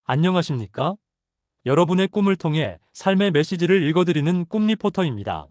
안녕하십니까? 여러분의 꿈을 통해 삶의 메시지를 읽어드리는 꿈 리포터입니다.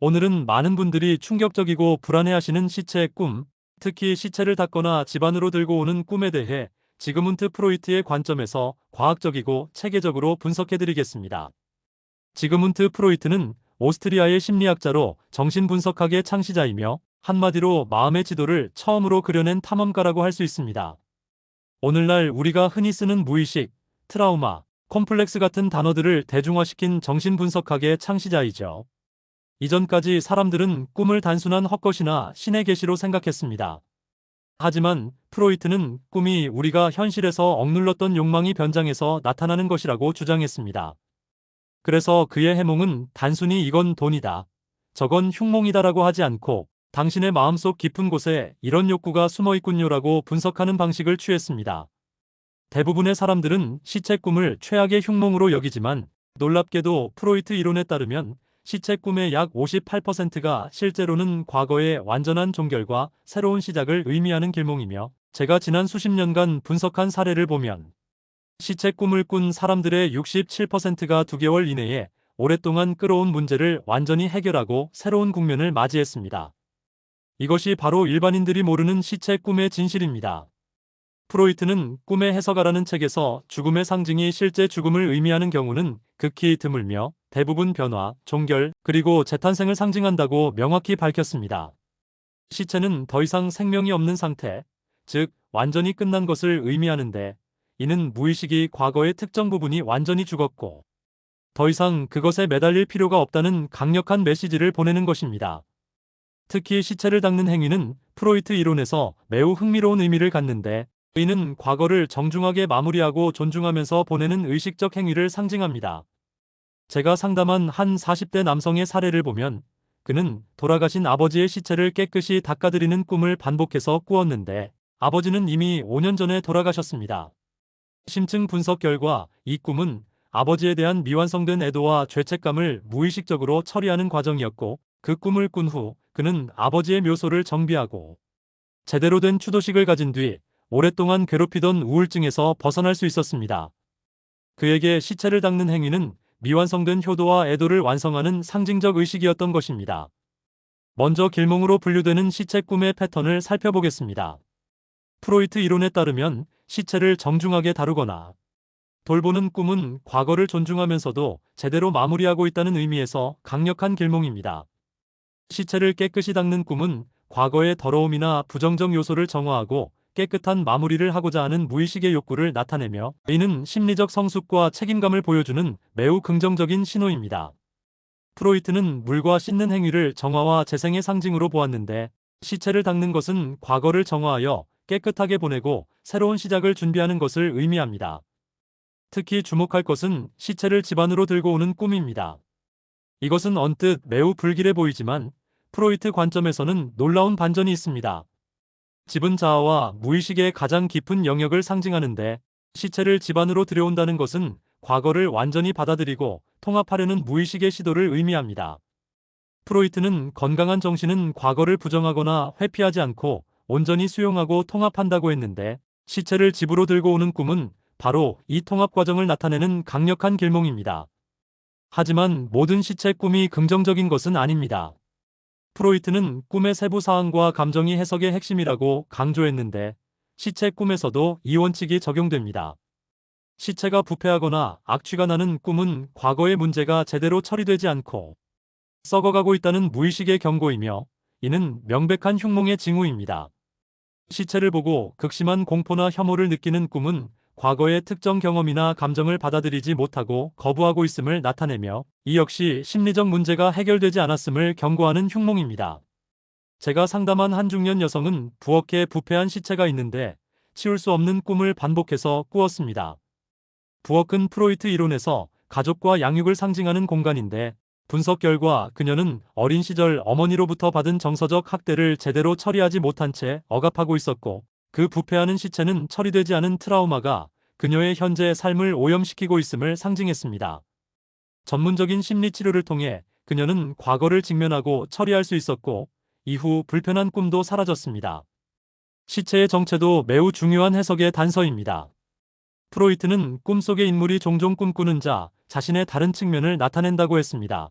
오늘은 많은 분들이 충격적이고 불안해하시는 시체의 꿈, 특히 시체를 닦거나 집안으로 들고 오는 꿈에 대해 지그문트 프로이트의 관점에서 과학적이고 체계적으로 분석해드리겠습니다. 지그문트 프로이트는 오스트리아의 심리학자로 정신분석학의 창시자이며 한마디로 마음의 지도를 처음으로 그려낸 탐험가라고 할 수 있습니다. 오늘날 우리가 흔히 쓰는 무의식, 트라우마, 콤플렉스 같은 단어들을 대중화시킨 정신분석학의 창시자이죠. 이전까지 사람들은 꿈을 단순한 헛것이나 신의 계시로 생각했습니다. 하지만 프로이트는 꿈이 우리가 현실에서 억눌렀던 욕망이 변장해서 나타나는 것이라고 주장했습니다. 그래서 그의 해몽은 단순히 이건 돈이다, 저건 흉몽이다라고 하지 않고 당신의 마음속 깊은 곳에 이런 욕구가 숨어 있군요라고 분석하는 방식을 취했습니다. 대부분의 사람들은 시체 꿈을 최악의 흉몽으로 여기지만 놀랍게도 프로이트 이론에 따르면 시체 꿈의 약 58%가 실제로는 과거의 완전한 종결과 새로운 시작을 의미하는 길몽이며, 제가 지난 수십 년간 분석한 사례를 보면 시체 꿈을 꾼 사람들의 67%가 2개월 이내에 오랫동안 끌어온 문제를 완전히 해결하고 새로운 국면을 맞이했습니다. 이것이 바로 일반인들이 모르는 시체 꿈의 진실입니다. 프로이트는 꿈의 해석가라는 책에서 죽음의 상징이 실제 죽음을 의미하는 경우는 극히 드물며 대부분 변화, 종결, 그리고 재탄생을 상징한다고 명확히 밝혔습니다. 시체는 더 이상 생명이 없는 상태, 즉 완전히 끝난 것을 의미하는데, 이는 무의식이 과거의 특정 부분이 완전히 죽었고 더 이상 그것에 매달릴 필요가 없다는 강력한 메시지를 보내는 것입니다. 특히 시체를 닦는 행위는 프로이트 이론에서 매우 흥미로운 의미를 갖는데, 이는 과거를 정중하게 마무리하고 존중하면서 보내는 의식적 행위를 상징합니다. 제가 상담한 한 40대 남성의 사례를 보면 그는 돌아가신 아버지의 시체를 깨끗이 닦아드리는 꿈을 반복해서 꾸었는데, 아버지는 이미 5년 전에 돌아가셨습니다. 심층 분석 결과 이 꿈은 아버지에 대한 미완성된 애도와 죄책감을 무의식적으로 처리하는 과정이었고, 그 꿈을 꾼 후 그는 아버지의 묘소를 정비하고 제대로 된 추도식을 가진 뒤 오랫동안 괴롭히던 우울증에서 벗어날 수 있었습니다. 그에게 시체를 닦는 행위는 미완성된 효도와 애도를 완성하는 상징적 의식이었던 것입니다. 먼저 길몽으로 분류되는 시체 꿈의 패턴을 살펴보겠습니다. 프로이트 이론에 따르면 시체를 정중하게 다루거나 돌보는 꿈은 과거를 존중하면서도 제대로 마무리하고 있다는 의미에서 강력한 길몽입니다. 시체를 깨끗이 닦는 꿈은 과거의 더러움이나 부정적 요소를 정화하고 깨끗한 마무리를 하고자 하는 무의식의 욕구를 나타내며, 이는 심리적 성숙과 책임감을 보여주는 매우 긍정적인 신호입니다. 프로이트는 물과 씻는 행위를 정화와 재생의 상징으로 보았는데, 시체를 닦는 것은 과거를 정화하여 깨끗하게 보내고 새로운 시작을 준비하는 것을 의미합니다. 특히 주목할 것은 시체를 집안으로 들고 오는 꿈입니다. 이것은 언뜻 매우 불길해 보이지만 프로이트 관점에서는 놀라운 반전이 있습니다. 집은 자아와 무의식의 가장 깊은 영역을 상징하는데, 시체를 집안으로 들여온다는 것은 과거를 완전히 받아들이고 통합하려는 무의식의 시도를 의미합니다. 프로이트는 건강한 정신은 과거를 부정하거나 회피하지 않고 온전히 수용하고 통합한다고 했는데, 시체를 집으로 들고 오는 꿈은 바로 이 통합 과정을 나타내는 강력한 길몽입니다. 하지만 모든 시체 꿈이 긍정적인 것은 아닙니다. 프로이트는 꿈의 세부 사항과 감정이 해석의 핵심이라고 강조했는데, 시체 꿈에서도 이 원칙이 적용됩니다. 시체가 부패하거나 악취가 나는 꿈은 과거의 문제가 제대로 처리되지 않고 썩어가고 있다는 무의식의 경고이며, 이는 명백한 흉몽의 징후입니다. 시체를 보고 극심한 공포나 혐오를 느끼는 꿈은 과거의 특정 경험이나 감정을 받아들이지 못하고 거부하고 있음을 나타내며, 이 역시 심리적 문제가 해결되지 않았음을 경고하는 흉몽입니다. 제가 상담한 한 중년 여성은 부엌에 부패한 시체가 있는데 치울 수 없는 꿈을 반복해서 꾸었습니다. 부엌은 프로이트 이론에서 가족과 양육을 상징하는 공간인데, 분석 결과 그녀는 어린 시절 어머니로부터 받은 정서적 학대를 제대로 처리하지 못한 채 억압하고 있었고, 그 부패하는 시체는 처리되지 않은 트라우마가 그녀의 현재 삶을 오염시키고 있음을 상징했습니다. 전문적인 심리 치료를 통해 그녀는 과거를 직면하고 처리할 수 있었고, 이후 불편한 꿈도 사라졌습니다. 시체의 정체도 매우 중요한 해석의 단서입니다. 프로이트는 꿈속의 인물이 종종 꿈꾸는 자, 자신의 다른 측면을 나타낸다고 했습니다.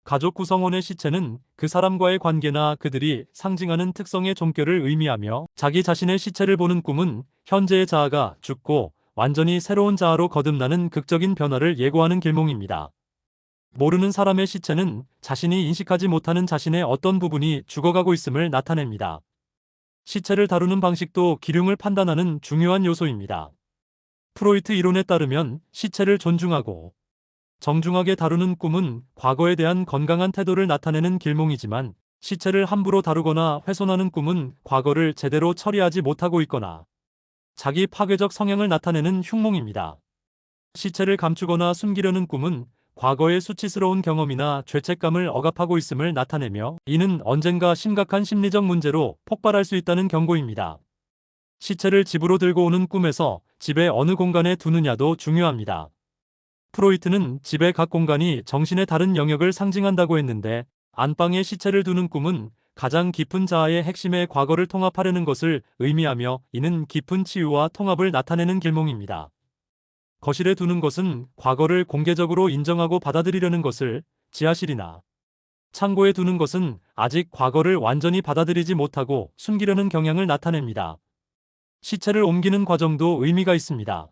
가족 구성원의 시체는 그 사람과의 관계나 그들이 상징하는 특성의 종결을 의미하며, 자기 자신의 시체를 보는 꿈은 현재의 자아가 죽고 완전히 새로운 자아로 거듭나는 극적인 변화를 예고하는 길몽입니다. 모르는 사람의 시체는 자신이 인식하지 못하는 자신의 어떤 부분이 죽어가고 있음을 나타냅니다. 시체를 다루는 방식도 기륭을 판단하는 중요한 요소입니다. 프로이트 이론에 따르면 시체를 존중하고 정중하게 다루는 꿈은 과거에 대한 건강한 태도를 나타내는 길몽이지만, 시체를 함부로 다루거나 훼손하는 꿈은 과거를 제대로 처리하지 못하고 있거나 자기 파괴적 성향을 나타내는 흉몽입니다. 시체를 감추거나 숨기려는 꿈은 과거의 수치스러운 경험이나 죄책감을 억압하고 있음을 나타내며, 이는 언젠가 심각한 심리적 문제로 폭발할 수 있다는 경고입니다. 시체를 집으로 들고 오는 꿈에서 집의 어느 공간에 두느냐도 중요합니다. 프로이트는 집의 각 공간이 정신의 다른 영역을 상징한다고 했는데, 안방에 시체를 두는 꿈은 가장 깊은 자아의 핵심의 과거를 통합하려는 것을 의미하며, 이는 깊은 치유와 통합을 나타내는 길몽입니다. 거실에 두는 것은 과거를 공개적으로 인정하고 받아들이려는 것을, 지하실이나 창고에 두는 것은 아직 과거를 완전히 받아들이지 못하고 숨기려는 경향을 나타냅니다. 시체를 옮기는 과정도 의미가 있습니다.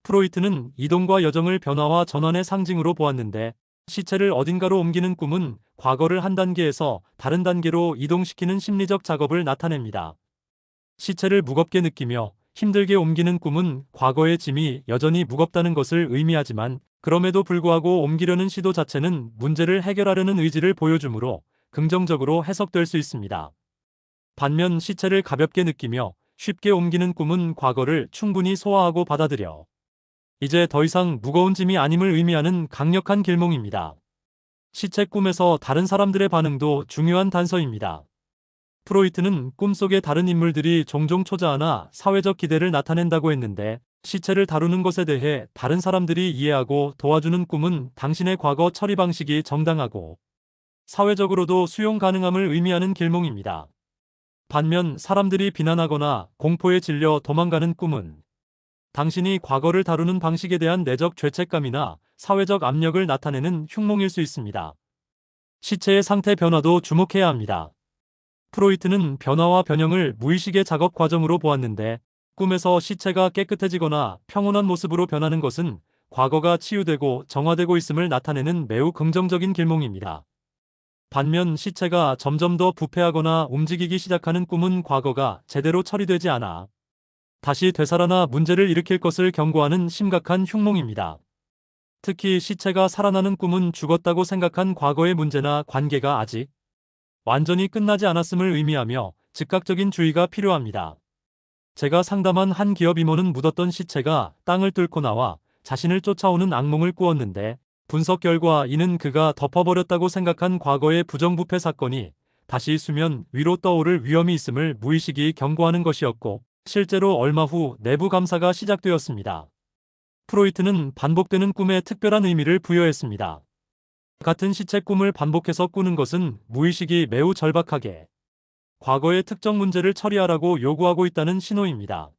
프로이트는 이동과 여정을 변화와 전환의 상징으로 보았는데, 시체를 어딘가로 옮기는 꿈은 과거를 한 단계에서 다른 단계로 이동시키는 심리적 작업을 나타냅니다. 시체를 무겁게 느끼며 힘들게 옮기는 꿈은 과거의 짐이 여전히 무겁다는 것을 의미하지만, 그럼에도 불구하고 옮기려는 시도 자체는 문제를 해결하려는 의지를 보여주므로 긍정적으로 해석될 수 있습니다. 반면 시체를 가볍게 느끼며 쉽게 옮기는 꿈은 과거를 충분히 소화하고 받아들여 이제 더 이상 무거운 짐이 아님을 의미하는 강력한 길몽입니다. 시체 꿈에서 다른 사람들의 반응도 중요한 단서입니다. 프로이트는 꿈속의 다른 인물들이 종종 초자아나 사회적 기대를 나타낸다고 했는데, 시체를 다루는 것에 대해 다른 사람들이 이해하고 도와주는 꿈은 당신의 과거 처리 방식이 정당하고 사회적으로도 수용 가능함을 의미하는 길몽입니다. 반면 사람들이 비난하거나 공포에 질려 도망가는 꿈은 당신이 과거를 다루는 방식에 대한 내적 죄책감이나 사회적 압력을 나타내는 흉몽일 수 있습니다. 시체의 상태 변화도 주목해야 합니다. 프로이트는 변화와 변형을 무의식의 작업 과정으로 보았는데, 꿈에서 시체가 깨끗해지거나 평온한 모습으로 변하는 것은 과거가 치유되고 정화되고 있음을 나타내는 매우 긍정적인 길몽입니다. 반면 시체가 점점 더 부패하거나 움직이기 시작하는 꿈은 과거가 제대로 처리되지 않아 다시 되살아나 문제를 일으킬 것을 경고하는 심각한 흉몽입니다. 특히 시체가 살아나는 꿈은 죽었다고 생각한 과거의 문제나 관계가 아직 완전히 끝나지 않았음을 의미하며 즉각적인 주의가 필요합니다. 제가 상담한 한 기업 임원은 묻었던 시체가 땅을 뚫고 나와 자신을 쫓아오는 악몽을 꾸었는데, 분석 결과 이는 그가 덮어버렸다고 생각한 과거의 부정부패 사건이 다시 수면 위로 떠오를 위험이 있음을 무의식이 경고하는 것이었고, 실제로 얼마 후 내부 감사가 시작되었습니다. 프로이트는 반복되는 꿈에 특별한 의미를 부여했습니다. 같은 시체 꿈을 반복해서 꾸는 것은 무의식이 매우 절박하게 과거의 특정 문제를 처리하라고 요구하고 있다는 신호입니다.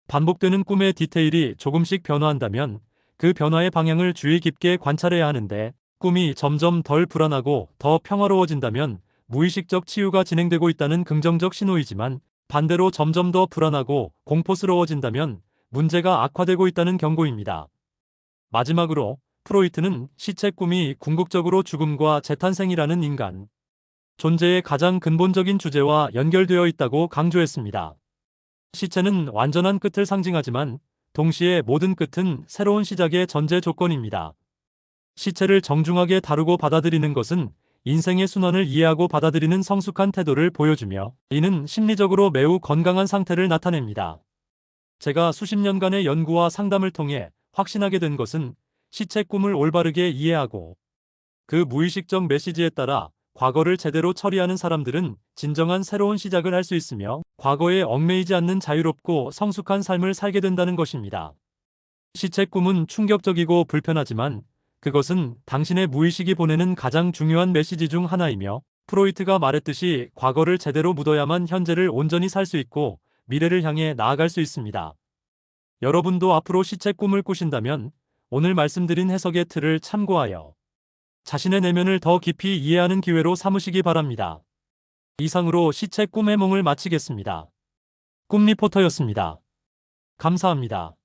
반복되는 꿈의 디테일이 조금씩 변화한다면 그 변화의 방향을 주의 깊게 관찰해야 하는데, 꿈이 점점 덜 불안하고 더 평화로워진다면 무의식적 치유가 진행되고 있다는 긍정적 신호이지만, 반대로 점점 더 불안하고 공포스러워진다면 문제가 악화되고 있다는 경고입니다. 마지막으로 프로이트는 시체 꿈이 궁극적으로 죽음과 재탄생이라는 인간 존재의 가장 근본적인 주제와 연결되어 있다고 강조했습니다. 시체는 완전한 끝을 상징하지만 동시에 모든 끝은 새로운 시작의 전제 조건입니다. 시체를 정중하게 다루고 받아들이는 것은 인생의 순환을 이해하고 받아들이는 성숙한 태도를 보여주며, 이는 심리적으로 매우 건강한 상태를 나타냅니다. 제가 수십 년간의 연구와 상담을 통해 확신하게 된 것은, 시체 꿈을 올바르게 이해하고 그 무의식적 메시지에 따라 과거를 제대로 처리하는 사람들은 진정한 새로운 시작을 할 수 있으며, 과거에 얽매이지 않는 자유롭고 성숙한 삶을 살게 된다는 것입니다. 시체 꿈은 충격적이고 불편하지만 그것은 당신의 무의식이 보내는 가장 중요한 메시지 중 하나이며, 프로이트가 말했듯이 과거를 제대로 묻어야만 현재를 온전히 살 수 있고 미래를 향해 나아갈 수 있습니다. 여러분도 앞으로 시체 꿈을 꾸신다면 오늘 말씀드린 해석의 틀을 참고하여 자신의 내면을 더 깊이 이해하는 기회로 삼으시기 바랍니다. 이상으로 시체 꿈의 몽을 마치겠습니다. 꿈 리포터였습니다. 감사합니다.